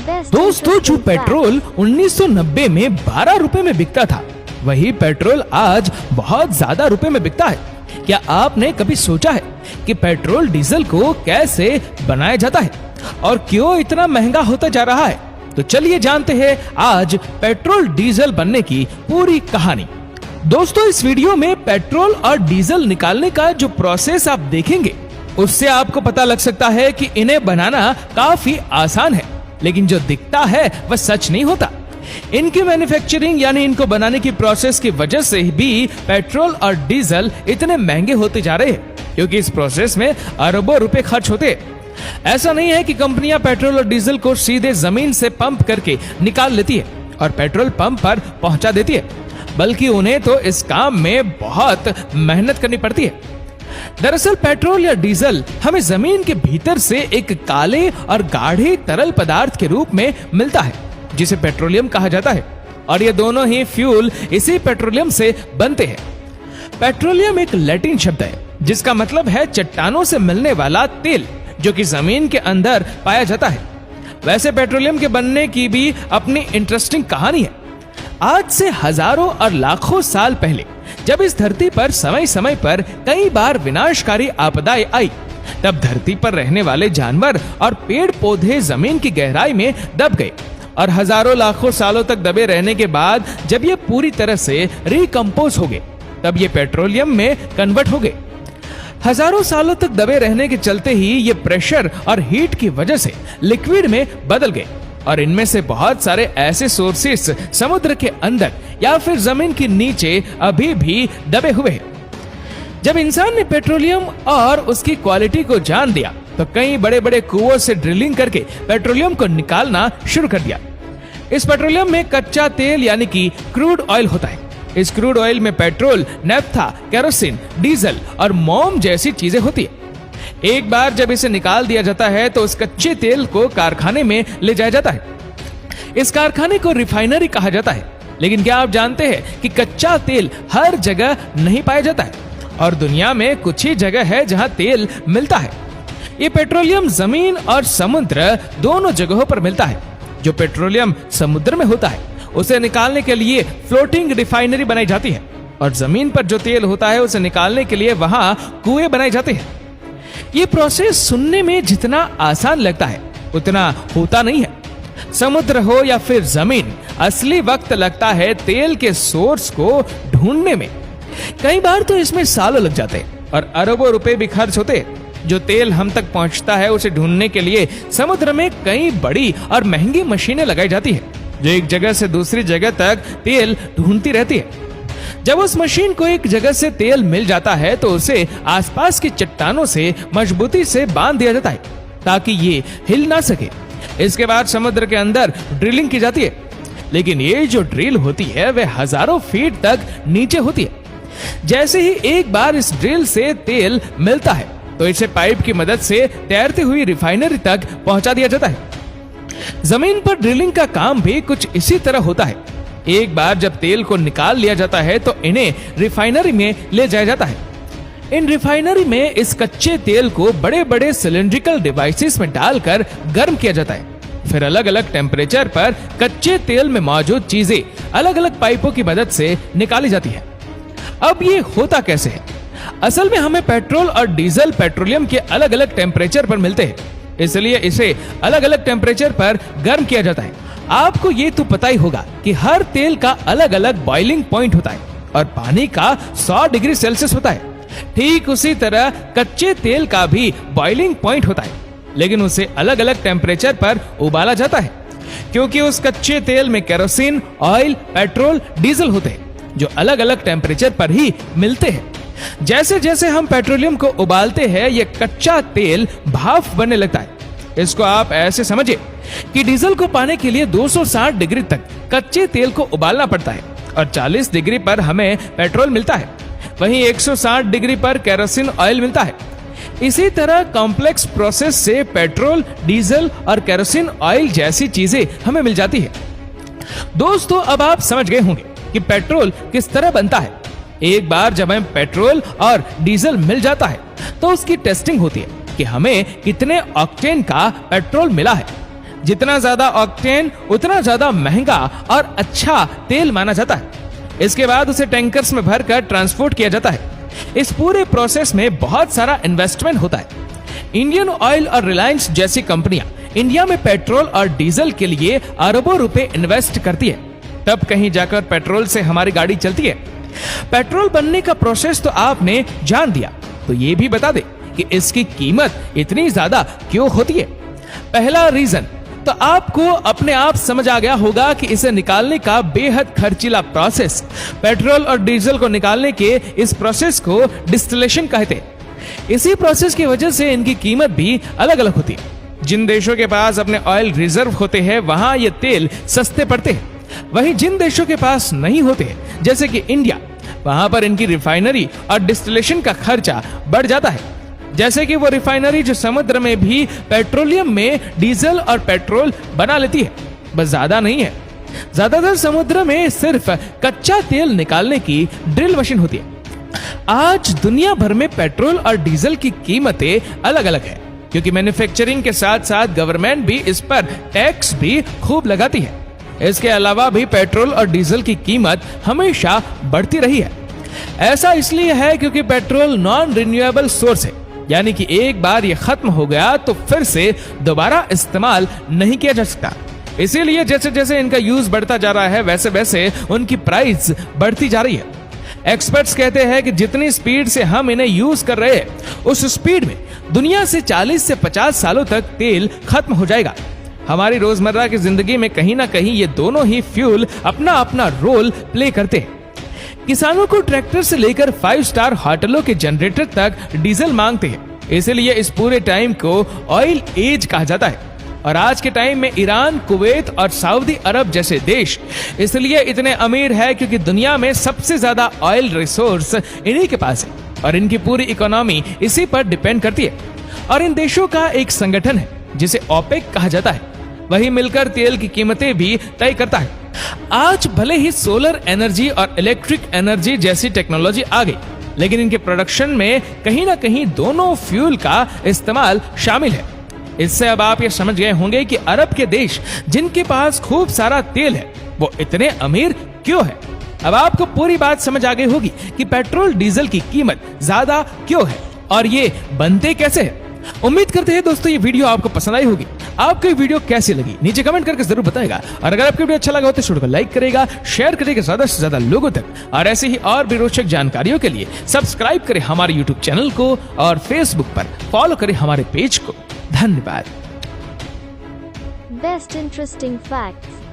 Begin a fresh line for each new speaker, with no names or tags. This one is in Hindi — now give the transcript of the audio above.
दोस्तों, जो पेट्रोल 1990 में 12 रुपए में बिकता था, वही पेट्रोल आज बहुत ज्यादा रुपए में बिकता है। क्या आपने कभी सोचा है कि पेट्रोल डीजल को कैसे बनाया जाता है और क्यों इतना महंगा होता जा रहा है? तो चलिए जानते हैं आज पेट्रोल डीजल बनने की पूरी कहानी। दोस्तों, इस वीडियो में पेट्रोल और डीजल निकालने का जो प्रोसेस आप देखेंगे, उससे आपको पता लग सकता है कि इन्हें बनाना काफी आसान है, लेकिन जो दिखता है वह सच नहीं होता। इनकी मैन्युफैक्चरिंग यानी इनको बनाने की प्रोसेस की वजह से भी पेट्रोल और डीजल इतने महंगे होते जा रहे हैं, क्योंकि इस प्रोसेस में अरबों रुपए खर्च होते हैं। ऐसा नहीं है कि कंपनियां पेट्रोल और डीजल को सीधे जमीन से पंप करके निकाल लेती है और पेट्रोल पंप पर पहुंचा देती है, बल्कि उन्हें तो इस काम में बहुत मेहनत करनी पड़ती है। दरअसल पेट्रोल या डीजल हमें जमीन के भीतर से एक काले और गाढ़े तरल पदार्थ के रूप में मिलता है, जिसे पेट्रोलियम कहा जाता है, और ये दोनों ही फ्यूल इसी पेट्रोलियम से बनते हैं। पेट्रोलियम एक लैटिन शब्द है जिसका मतलब है चट्टानों से मिलने वाला तेल, जो कि जमीन के अंदर पाया जाता है। वैसे पेट्रोलियम के बनने की भी अपनी इंटरेस्टिंग कहानी है। आज से हजारों और लाखों साल पहले जब इस धरती पर समय समय पर कई बार विनाशकारी आपदाएं आई, तब धरती पर रहने वाले जानवर और पेड़ पौधे जमीन की गहराई में दब गए, और हजारों लाखों सालों तक दबे रहने के बाद जब ये पूरी तरह से रिकम्पोज हो गए, तब ये पेट्रोलियम में कन्वर्ट हो गए। हजारों सालों तक दबे रहने के चलते ही ये प्रेशर और हीट की वजह से लिक्विड में बदल गए, और इनमें से बहुत सारे ऐसे सोर्सेस समुद्र के अंदर या फिर जमीन के नीचे अभी भी दबे हुए हैं। जब इंसान ने पेट्रोलियम और उसकी क्वालिटी को जान दिया, तो कई बड़े बड़े कुओं से ड्रिलिंग करके पेट्रोलियम को निकालना शुरू कर दिया। इस पेट्रोलियम में कच्चा तेल यानी कि क्रूड ऑयल होता है। इस क्रूड ऑयल में पेट्रोल, नैफ्था, केरोसिन, डीजल और मोम जैसी चीजें होती है। एक बार जब इसे निकाल दिया जाता है तो उस कच्चे तेल को कारखाने में ले जाया जाता है। इस कारखाने को रिफाइनरी कहा जाता है। लेकिन क्या आप जानते हैं कि कच्चा तेल हर जगह नहीं पाया जाता है, और दुनिया में कुछ ही जगह है जहां तेल मिलता है। ये पेट्रोलियम जमीन और समुद्र दोनों जगहों पर मिलता है। जो पेट्रोलियम समुद्र में होता है उसे निकालने के लिए फ्लोटिंग रिफाइनरी बनाई जाती है, और जमीन पर जो तेल होता है उसे निकालने के लिए वहां कुएं बनाए जाते हैं। ये प्रोसेस सुनने में जितना आसान लगता है उतना होता नहीं है। समुद्र हो या फिर जमीन, असली वक्त लगता है तेल के सोर्स को ढूंढने में। कई बार तो इसमें सालों लग जाते हैं और अरबों रुपए भी खर्च होते हैं। जो तेल हम तक पहुंचता है उसे ढूंढने के लिए समुद्र में कई बड़ी और महंगी मशीनें लगाई जाती है, जो एक जगह से दूसरी जगह तक तेल ढूंढती रहती है। जब उस मशीन को एक जगह से तेल मिल जाता है तो उसे आसपास की चट्टानों से मजबूती से बांध दिया जाता है, ताकि ये हिल ना सके। इसके बाद समुद्र के अंदर ड्रिलिंग की जाती है, लेकिन ये जो ड्रिल होती है वह हजारों फीट तक नीचे होती है। जैसे ही एक बार इस ड्रिल से तेल मिलता है तो इसे पाइप की मदद से तैरती हुई रिफाइनरी तक पहुंचा दिया जाता है। जमीन पर ड्रिलिंग का काम भी कुछ इसी तरह होता है। एक बार जब तेल को निकाल लिया जाता है तो इन्हें रिफाइनरी में ले जाया जाता है। इन रिफाइनरी में इस कच्चे तेल को बड़े बड़े सिलिंड्रिकल डिवाइसेस में डालकर गर्म किया जाता है। फिर अलग अलग टेम्परेचर पर कच्चे तेल में मौजूद चीजें अलग अलग पाइपों की मदद से निकाली जाती है। अब ये होता कैसे है? असल में हमें पेट्रोल और डीजल पेट्रोलियम के अलग अलग टेम्परेचर पर मिलते हैं, इसलिए इसे अलग अलग टेम्परेचर पर गर्म किया जाता है। आपको ये तो पता ही होगा कि हर तेल का अलग अलग बॉइलिंग पॉइंट होता है, और पानी का 100 डिग्री सेल्सियस होता है। ठीक उसी तरह कच्चे तेल का भी बॉइलिंग पॉइंट होता है, लेकिन उसे अलग अलग टेम्परेचर पर उबाला जाता है, क्योंकि उस कच्चे तेल में केरोसिन, ऑयल, पेट्रोल, डीजल होते हैं, जो अलग अलग टेम्परेचर पर ही मिलते हैं। जैसे जैसे हम पेट्रोलियम को उबालते हैं, ये कच्चा तेल भाप बनने लगता है। इसको आप ऐसे समझिए कि डीजल को पाने के लिए 260 डिग्री तक कच्चे तेल को उबालना पड़ता है, और 40 डिग्री पर हमें पेट्रोल मिलता है। वहीं 160 डिग्री पर केरोसिन ऑयल मिलता है। इसी तरह कॉम्प्लेक्स प्रोसेस से पेट्रोल, डीजल और केरोसिन ऑयल जैसी चीजें हमें मिल जाती है। दोस्तों, अब आप समझ गए होंगे कि पेट्रोल किस तरह बनता है। एक बार जब हमें पेट्रोल और डीजल मिल जाता है तो उसकी टेस्टिंग होती है कि हमें कितने ऑक्टेन का पेट्रोल मिला है। जितना ज्यादा ऑक्टेन उतना ज्यादा महंगा और अच्छा तेल माना जाता है। इसके बाद उसे टैंकर्स में भरकर ट्रांसपोर्ट किया जाता है। इस पूरे प्रोसेस में बहुत सारा इन्वेस्टमेंट होता है। इंडियन ऑयल और रिलायंस जैसी कंपनियां इंडिया में पेट्रोल और डीजल के लिए अरबों रुपए इन्वेस्ट करती है, तब कहीं जाकर पेट्रोल से हमारी गाड़ी चलती है। पेट्रोल बनने का प्रोसेस तो आपने जान दिया, तो ये भी बता दे कि इसकी कीमत इतनी ज्यादा क्यों होती है। पहला रीजन तो आपको अपने आप समझ आ गया होगा कि इसे निकालने का बेहद खर्चीला प्रोसेस। पेट्रोल और डीजल को निकालने के इस प्रोसेस को डिस्टिलेशन कहते हैं। इसी प्रोसेस की वजह से इनकी कीमत भी अलग अलग होती है। जिन देशों के पास अपने ऑयल रिजर्व होते हैं वहां ये तेल सस्ते पड़ते हैं, वहीं जिन देशों के पास नहीं होते जैसे कि इंडिया, वहां पर इनकी रिफाइनरी और डिस्टिलेशन का खर्चा बढ़ जाता है। जैसे कि वो रिफाइनरी जो समुद्र में भी पेट्रोलियम में डीजल और पेट्रोल बना लेती है, बस ज्यादा नहीं है। ज्यादातर समुद्र में सिर्फ कच्चा तेल निकालने की ड्रिल मशीन होती है। आज दुनिया भर में पेट्रोल और डीजल की कीमतें अलग अलग है, क्योंकि मैन्युफैक्चरिंग के साथ साथ गवर्नमेंट भी इस पर टैक्स भी खूब लगाती है। इसके अलावा भी पेट्रोल और डीजल की कीमत हमेशा बढ़ती रही है। ऐसा इसलिए है क्योंकि पेट्रोल नॉन रिन्यूएबल सोर्स है, यानी कि एक बार ये खत्म हो गया तो फिर से दोबारा इस्तेमाल नहीं किया जा सकता। इसीलिए जैसे जैसे इनका यूज बढ़ता जा रहा है वैसे वैसे उनकी प्राइस बढ़ती जा रही है। एक्सपर्ट्स कहते हैं कि जितनी स्पीड से हम इन्हें यूज कर रहे हैं उस स्पीड में दुनिया से 40 से 50 सालों तक तेल खत्म हो जाएगा। हमारी रोजमर्रा की जिंदगी में कहीं ना कहीं ये दोनों ही फ्यूल अपना अपना रोल प्ले करते हैं। किसानों को ट्रैक्टर से लेकर 5 स्टार होटलों के जनरेटर तक डीजल मांगते हैं, इसलिए इस पूरे टाइम को ऑयल एज कहा जाता है। और आज के टाइम में ईरान, कुवैत और सऊदी अरब जैसे देश इसलिए इतने अमीर है क्योंकि दुनिया में सबसे ज्यादा ऑयल रिसोर्स इन्हीं के पास है और इनकी पूरी इकोनॉमी इसी पर डिपेंड करती है। और इन देशों का एक संगठन है जिसे ओपेक कहा जाता है, वही मिलकर तेल की कीमतें भी तय करता है। आज भले ही सोलर एनर्जी और इलेक्ट्रिक एनर्जी जैसी टेक्नोलॉजी आ गई, लेकिन इनके प्रोडक्शन में कहीं ना कहीं दोनों फ्यूल का इस्तेमाल शामिल है। इससे अब आप ये समझ गए होंगे कि अरब के देश जिनके पास खूब सारा तेल है वो इतने अमीर क्यों है। अब आपको पूरी बात समझ आ गई होगी कि पेट्रोल डीजल की कीमत ज्यादा क्यों है और ये बनते कैसे है। उम्मीद करते हैं दोस्तों ये वीडियो आपको पसंद आई होगी। आपको ये वीडियो कैसी लगी नीचे कमेंट करके जरूर बताएगा, और अगर आपको वीडियो अच्छा लगा हो तो वीडियो को लाइक करेगा, शेयर करेगा ज्यादा से ज्यादा लोगों तक, और ऐसे ही और भी रोचक जानकारियों के लिए सब्सक्राइब करें हमारे यूट्यूब चैनल को और फेसबुक पर फॉलो करें हमारे पेज को। धन्यवाद।
Best interesting facts.